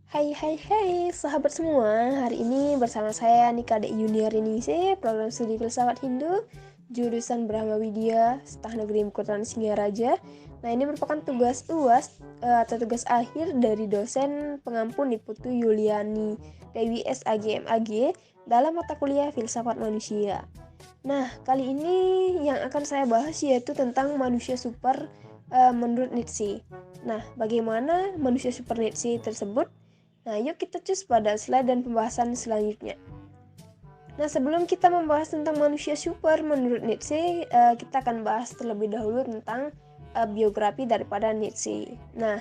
Hai, sahabat semua. Hari ini bersama saya Nika Dek Junior Inise, program studi filsafat Hindu, jurusan Brahma Widya, Setah Negeri Mekutan Singaraja. Nah, ini merupakan tugas UAS atau tugas akhir dari dosen pengampun Putu Yuliani Dewi SAG dalam mata kuliah Filsafat Manusia. Nah, kali ini yang akan saya bahas yaitu tentang manusia super menurut Nietzsche. Nah, bagaimana manusia super Nietzsche tersebut? Nah, yuk kita cus pada slide dan pembahasan selanjutnya. Nah, sebelum kita membahas tentang manusia super menurut Nietzsche, kita akan bahas terlebih dahulu tentang biografi daripada Nietzsche. Nah,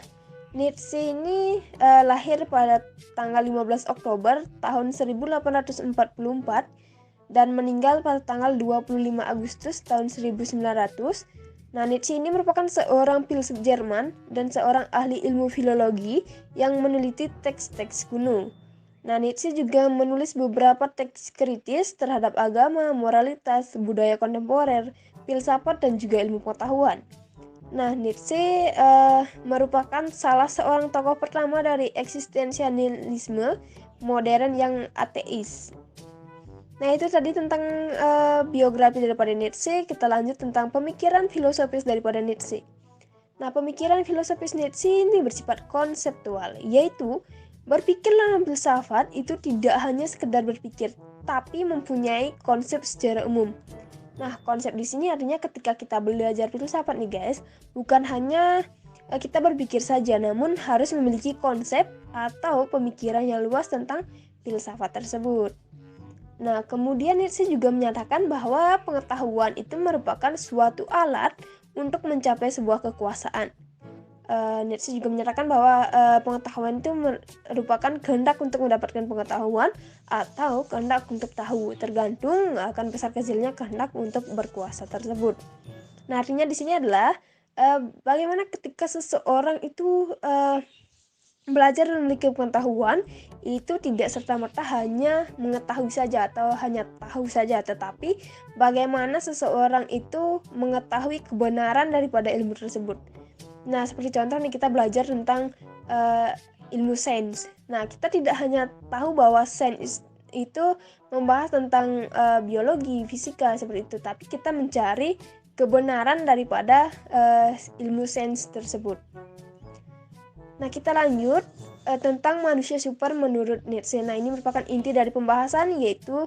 Nietzsche ini lahir pada tanggal 15 Oktober tahun 1844 dan meninggal pada tanggal 25 Agustus tahun 1900. Nah, Nietzsche ini merupakan seorang filsuf Jerman dan seorang ahli ilmu filologi yang meneliti teks-teks kuno. Nah, Nietzsche juga menulis beberapa teks kritis terhadap agama, moralitas, budaya kontemporer, filsafat, dan juga ilmu pengetahuan. Nah, Nietzsche merupakan salah seorang tokoh pertama dari eksistensialisme modern yang ateis. Nah, itu tadi tentang biografi daripada Nietzsche. Kita lanjut tentang pemikiran filosofis daripada Nietzsche. Nah, pemikiran filosofis Nietzsche ini bersifat konseptual, yaitu berpikir dalam filsafat itu tidak hanya sekedar berpikir, tapi mempunyai konsep secara umum. Nah, konsep di sini artinya ketika kita belajar filsafat nih guys, bukan hanya kita berpikir saja, namun harus memiliki konsep atau pemikiran yang luas tentang filsafat tersebut. Nah, kemudian Nietzsche juga menyatakan bahwa pengetahuan itu merupakan suatu alat untuk mencapai sebuah kekuasaan. Nietzsche juga menyatakan bahwa pengetahuan itu merupakan kehendak untuk mendapatkan pengetahuan atau kehendak untuk tahu, tergantung akan besar kecilnya kehendak untuk berkuasa tersebut. Nah, artinya di sini adalah bagaimana ketika seseorang itu belajar dan memiliki pengetahuan itu tidak serta-merta hanya mengetahui saja atau hanya tahu saja, tetapi bagaimana seseorang itu mengetahui kebenaran daripada ilmu tersebut. Nah, seperti contoh nih, kita belajar tentang ilmu sains. Nah, kita tidak hanya tahu bahwa sains itu membahas tentang biologi, fisika seperti itu, tapi kita mencari kebenaran daripada ilmu sains tersebut. Nah, kita lanjut tentang manusia super menurut Nietzsche. Nah, ini merupakan inti dari pembahasan, yaitu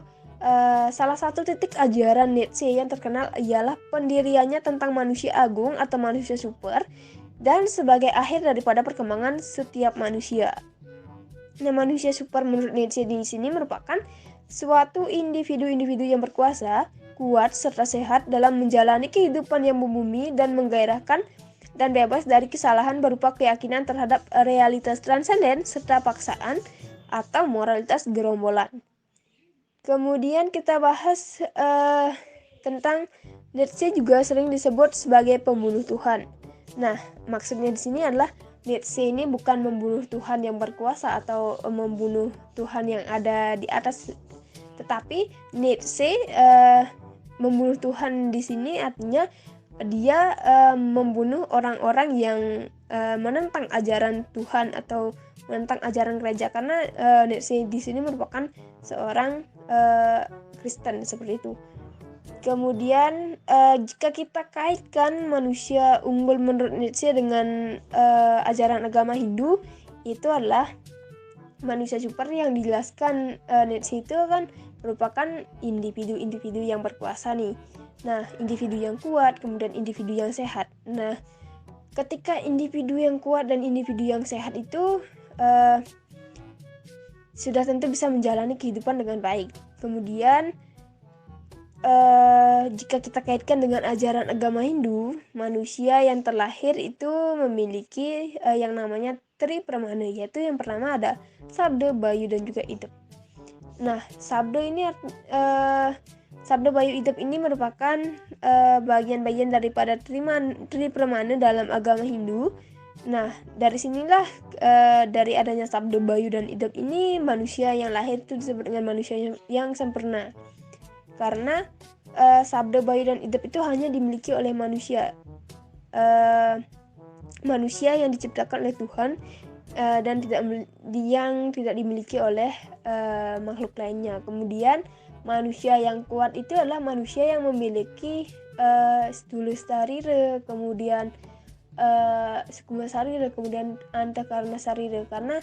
salah satu titik ajaran Nietzsche yang terkenal ialah pendiriannya tentang manusia agung atau manusia super dan sebagai akhir daripada perkembangan setiap manusia. Nah, manusia super menurut Nietzsche di sini merupakan suatu individu-individu yang berkuasa, kuat, serta sehat dalam menjalani kehidupan yang membumi dan menggairahkan dan bebas dari kesalahan berupa keyakinan terhadap realitas transenden serta paksaan atau moralitas gerombolan. Kemudian kita bahas tentang Nietzsche juga sering disebut sebagai pembunuh Tuhan. Nah, maksudnya di sini adalah Nietzsche ini bukan membunuh Tuhan yang berkuasa atau membunuh Tuhan yang ada di atas, tetapi Nietzsche membunuh Tuhan di sini artinya dia membunuh orang-orang yang menentang ajaran Tuhan atau menentang ajaran gereja, karena Nietzsche di sini merupakan seorang Kristen seperti itu. Kemudian jika kita kaitkan manusia unggul menurut Nietzsche dengan ajaran agama Hindu, itu adalah manusia super yang dijelaskan Nietzsche itu kan merupakan individu-individu yang berkuasa nih. Nah, individu yang kuat, kemudian individu yang sehat. Nah, ketika individu yang kuat dan individu yang sehat itu sudah tentu bisa menjalani kehidupan dengan baik. Kemudian jika kita kaitkan dengan ajaran agama Hindu, manusia yang terlahir itu memiliki yang namanya Tri Pramana, yaitu yang pertama ada Sabda, Bayu, dan juga Idep. Nah, Sabda ini Sabda, Bayu, Idep ini merupakan bagian-bagian daripada Tri Pramana dalam agama Hindu. Nah, dari sinilah dari adanya Sabda, Bayu, dan Idep ini manusia yang lahir itu disebut dengan manusia yang sempurna. Karena Sabda, Bayu, dan Idep itu hanya dimiliki oleh manusia. Manusia yang diciptakan oleh Tuhan dan yang tidak dimiliki oleh makhluk lainnya. Kemudian manusia yang kuat itu adalah manusia yang memiliki stula sarira, kemudian sukma sarira, kemudian antakarana sarira. Karena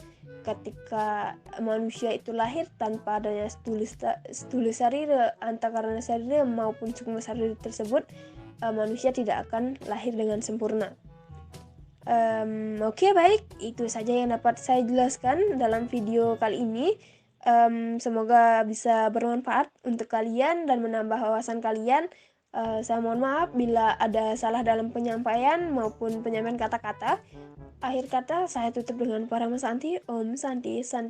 ketika manusia itu lahir tanpa adanya stula sarira, antakarana sarira maupun sukma sarira tersebut, manusia tidak akan lahir dengan sempurna. Oke, baik, itu saja yang dapat saya jelaskan dalam video kali ini. Semoga bisa bermanfaat untuk kalian dan menambah wawasan kalian. Saya mohon maaf bila ada salah dalam penyampaian maupun penyampaian kata-kata. Akhir kata saya tutup dengan Paramasanti, Om Santi Santi.